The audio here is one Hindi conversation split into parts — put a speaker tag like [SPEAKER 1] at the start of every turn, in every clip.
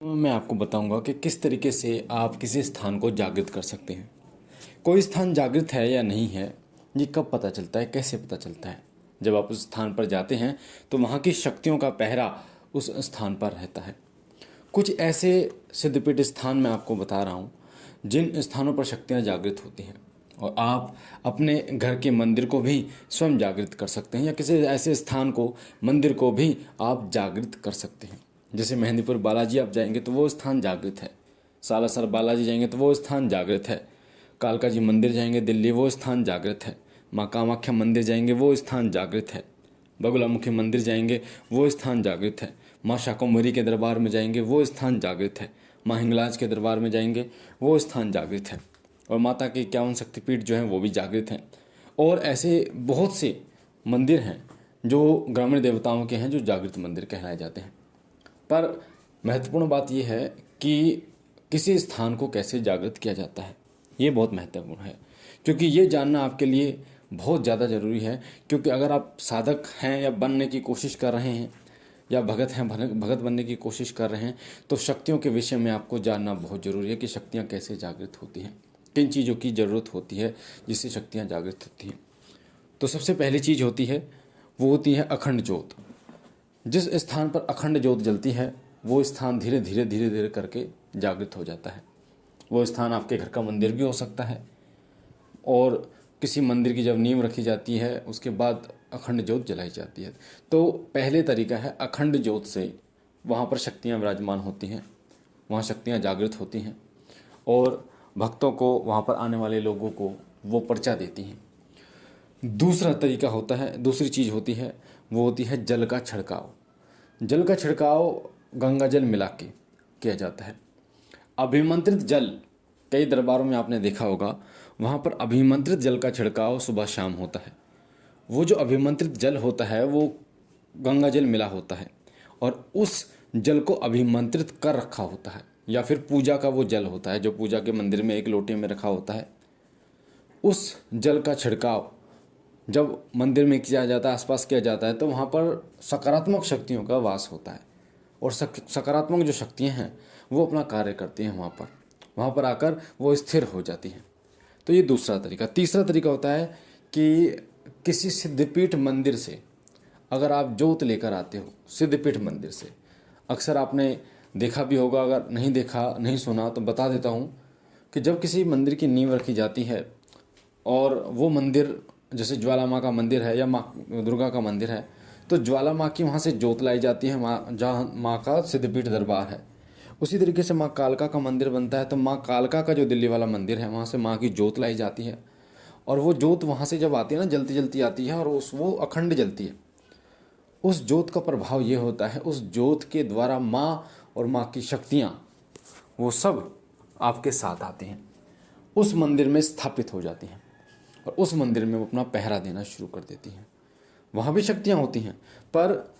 [SPEAKER 1] मैं आपको बताऊंगा कि किस तरीके से आप किसी स्थान को जागृत कर सकते हैं। कोई स्थान जागृत है या नहीं है, ये कब पता चलता है, कैसे पता चलता है? जब आप उस स्थान पर जाते हैं तो वहाँ की शक्तियों का पहरा उस स्थान पर रहता है। कुछ ऐसे सिद्धपीठ स्थान मैं आपको बता रहा हूँ जिन स्थानों पर शक्तियाँ जागृत होती हैं, और आप अपने घर के मंदिर को भी स्वयं जागृत कर सकते हैं, या किसी ऐसे स्थान को, मंदिर को भी आप जागृत कर सकते हैं। जैसे मेहंदीपुर बालाजी आप जाएंगे तो वो स्थान जागृत है, सालासर बालाजी जाएंगे तो वो स्थान जागृत है, कालका जी मंदिर जाएंगे दिल्ली वो स्थान जागृत है, माँ कामाख्या मंदिर जाएंगे वो स्थान जागृत है, बगुलामुखी मंदिर जाएंगे वो स्थान जागृत है, माँ शाकंभरी के दरबार में जाएंगे वो स्थान जागृत है, माँ हिंगलाज के दरबार में जाएंगे वो स्थान जागृत है, और माता के 51 शक्तिपीठ जो हैं वो भी जागृत हैं। और ऐसे बहुत से मंदिर हैं जो ग्रामीण देवताओं के हैं, जो जागृत मंदिर कहलाए जाते हैं। पर महत्वपूर्ण बात यह है कि किसी स्थान को कैसे जागृत किया जाता है, ये बहुत महत्वपूर्ण है, क्योंकि ये जानना आपके लिए बहुत ज़्यादा ज़रूरी है। क्योंकि अगर आप साधक हैं या बनने की कोशिश कर रहे हैं, या भगत हैं, भगत बनने की कोशिश कर रहे हैं, तो शक्तियों के विषय में आपको जानना बहुत ज़रूरी है कि शक्तियाँ कैसे जागृत होती हैं, किन चीज़ों की ज़रूरत होती है जिससे शक्तियाँ जागृत होती हैं। तो सबसे पहली चीज़ होती है, वो होती है अखंड ज्योत। जिस स्थान पर अखंड ज्योत जलती है वो स्थान धीरे धीरे धीरे धीरे करके जागृत हो जाता है। वो स्थान आपके घर का मंदिर भी हो सकता है, और किसी मंदिर की जब नींव रखी जाती है उसके बाद अखंड ज्योत जलाई जाती है। तो पहले तरीका है अखंड ज्योत से वहाँ पर शक्तियाँ विराजमान होती हैं, वहाँ शक्तियाँ जागृत होती हैं, और भक्तों को, वहाँ पर आने वाले लोगों को वो पर्चा देती हैं। दूसरा तरीका होता है, दूसरी चीज़ होती है, वो होती है जल का छिड़काव। जल का छिड़काव गंगा जल मिला के किया जाता है। अभिमंत्रित जल, कई दरबारों में आपने देखा होगा, वहाँ पर अभिमंत्रित जल का छिड़काव सुबह शाम होता है। वो जो अभिमंत्रित जल होता है वो गंगा जल मिला होता है, और उस जल को अभिमंत्रित कर रखा होता है, या फिर पूजा का वो जल होता है जो पूजा के मंदिर में एक लोटे में रखा होता है। उस जल का छिड़काव जब मंदिर में किया जाता है, आसपास किया जाता है, तो वहाँ पर सकारात्मक शक्तियों का वास होता है, और सकारात्मक जो शक्तियाँ हैं वो अपना कार्य करती हैं वहाँ पर आकर वो स्थिर हो जाती हैं। तो ये दूसरा तरीका। तीसरा तरीका होता है कि किसी सिद्धपीठ मंदिर से अगर आप जोत लेकर आते हो, सिद्धपीठ मंदिर से, अक्सर आपने देखा भी होगा, अगर नहीं देखा, नहीं सुना तो बता देता हूँ कि जब किसी मंदिर की नींव रखी जाती है, और वो मंदिर जैसे ज्वाला माँ का मंदिर है या माँ दुर्गा का मंदिर है, तो ज्वाला माँ की वहाँ से जोत लाई जाती है, माँ जहाँ माँ का सिद्धपीठ दरबार है। उसी तरीके से माँ कालका का मंदिर बनता है, तो माँ कालका का जो दिल्ली वाला मंदिर है वहाँ से माँ की जोत लाई जाती है, और वो जोत वहाँ से जब आती है ना, जलती जलती आती है, और वो अखंड जलती है। उस जोत का प्रभाव ये होता है, उस जोत के द्वारा माँ और माँ की शक्तियाँ वो सब आपके साथ आती हैं, उस मंदिर में स्थापित हो जाती हैं, और उस मंदिर में वो अपना पहरा देना शुरू कर देती हैं। वहाँ भी शक्तियाँ होती हैं, पर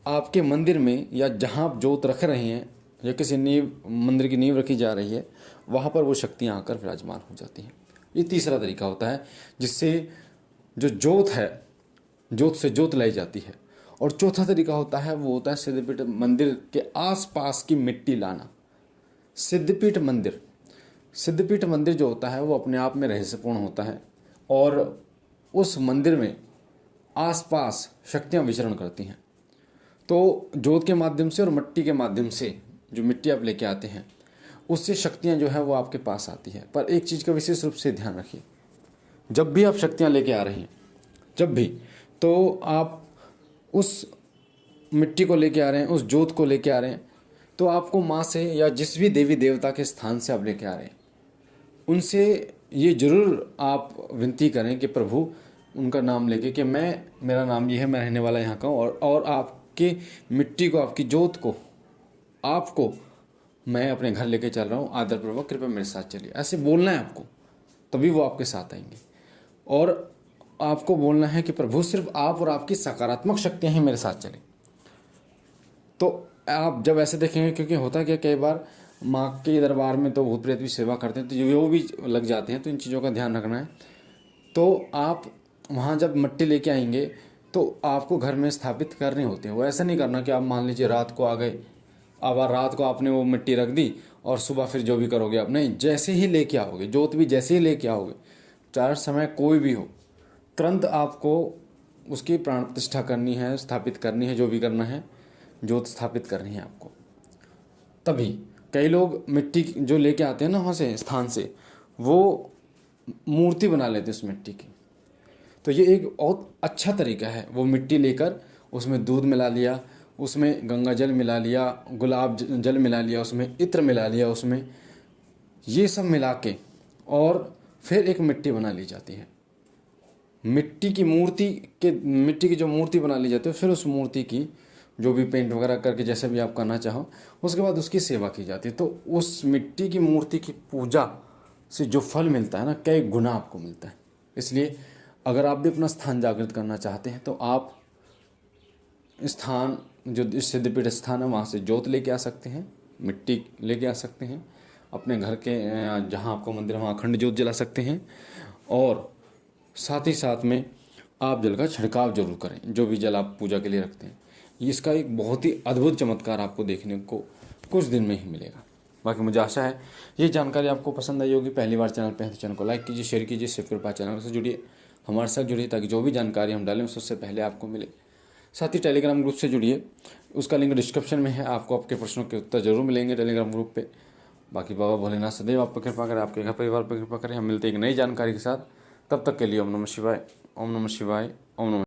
[SPEAKER 1] आपके मंदिर में या जहाँ आप जोत रख रहे हैं, या किसी नींव, मंदिर की नींव रखी जा रही है, वहाँ पर वो शक्तियाँ आकर विराजमान हो जाती हैं। ये तीसरा तरीका होता है जिससे जो जोत है, जोत से जोत लाई जाती है। और चौथा तरीका होता है, वो होता है सिद्धपीठ मंदिर के आसपास की मिट्टी लाना। सिद्धपीठ मंदिर, सिद्धपीठ मंदिर जो होता है वो अपने आप में रहस्यपूर्ण होता है, और उस मंदिर में आसपास शक्तियाँ विचरण करती हैं। तो जोत के माध्यम से और मिट्टी के माध्यम से, जो मिट्टी आप लेके आते हैं, उससे शक्तियाँ जो है वो आपके पास आती है। पर एक चीज़ का विशेष रूप से ध्यान रखिए, जब भी आप शक्तियाँ लेके आ रही हैं, जब भी, तो आप उस मिट्टी को लेके आ रहे हैं, उस जोत को लेके आ रहे हैं, तो आपको माँ से या जिस भी देवी देवता के स्थान से आप लेके आ रहे हैं, उनसे ये ज़रूर आप विनती करें कि प्रभु, उनका नाम लेके कि मेरा नाम ये है, मैं रहने वाला यहाँ का हूँ, और आपके मिट्टी को, आपकी जोत को, आपको मैं अपने घर लेके चल रहा हूँ, आदरपूर्वक कृपया मेरे साथ चलिए। ऐसे बोलना है आपको, तभी वो आपके साथ आएंगे। और आपको बोलना है कि प्रभु, सिर्फ आप और आपकी सकारात्मक शक्तियाँ ही मेरे साथ चलें। तो आप जब ऐसे देखेंगे, क्योंकि होता क्या, कई बार माँ के दरबार में तो भूत प्रेत भी सेवा करते हैं, तो वो भी लग जाते हैं, तो इन चीज़ों का ध्यान रखना है। तो आप वहाँ जब मिट्टी लेके आएंगे तो आपको घर में स्थापित करने होते हैं। वो ऐसा नहीं करना कि आप मान लीजिए रात को आ गए, अब रात को आपने वो मिट्टी रख दी और सुबह फिर जो भी करोगे आप, नहीं, जैसे ही लेके आओगे जोत भी, जैसे ही लेके आओगे, चाहे समय कोई भी हो, तुरंत आपको उसकी प्राण प्रतिष्ठा करनी है, स्थापित करनी है, जो भी करना है, जोत स्थापित करनी है आपको। तभी कई लोग मिट्टी जो लेके आते हैं ना वहाँ से, स्थान से, वो मूर्ति बना लेते हैं उस मिट्टी की। तो ये एक बहुत अच्छा तरीका है, वो मिट्टी लेकर उसमें दूध मिला लिया, उसमें गंगा जल मिला लिया, गुलाब जल मिला लिया, उसमें इत्र मिला लिया, उसमें ये सब मिला के और फिर एक मिट्टी बना ली जाती है। मिट्टी की जो मूर्ति बना ली जाती है, फिर उस मूर्ति की जो भी पेंट वगैरह करके जैसे भी आप करना चाहो, उसके बाद उसकी सेवा की जाती है। तो उस मिट्टी की मूर्ति की पूजा से जो फल मिलता है ना, कई गुना आपको मिलता है। इसलिए अगर आप भी अपना स्थान जागृत करना चाहते हैं तो आप स्थान, जो सिद्धपीठ स्थान है, वहाँ से जोत लेके आ सकते हैं, मिट्टी लेके आ सकते हैं, अपने घर के जहाँ आपको मंदिर है वहाँ अखंड जोत जला सकते हैं, और साथ ही साथ में आप जल का छिड़काव जरूर करें, जो भी जल आप पूजा के लिए रखते हैं। इसका एक बहुत ही अद्भुत चमत्कार आपको देखने को कुछ दिन में ही मिलेगा। बाकी मुझे आशा है ये जानकारी आपको पसंद आई होगी। पहली बार चैनल पे हैं तो चैनल को लाइक कीजिए, शेयर कीजिए, शिव कृपा चैनल से जुड़िए, हमारे साथ जुड़िए, ताकि जो भी जानकारी हम डालें उससे पहले आपको मिले। साथ ही टेलीग्राम ग्रुप से जुड़िए, उसका लिंक डिस्क्रिप्शन में है, आपको आपके प्रश्नों के उत्तर जरूर मिलेंगे टेलीग्राम ग्रुप पे। बाकी बाबा भोलेनाथ सदैव आप पर कृपा करें, आपके घर परिवार पर कृपा करें। हम मिलते हैं एक नई जानकारी के साथ, तब तक के लिए ओम नमः शिवाय, ओम नमः शिवाय, ओम नमः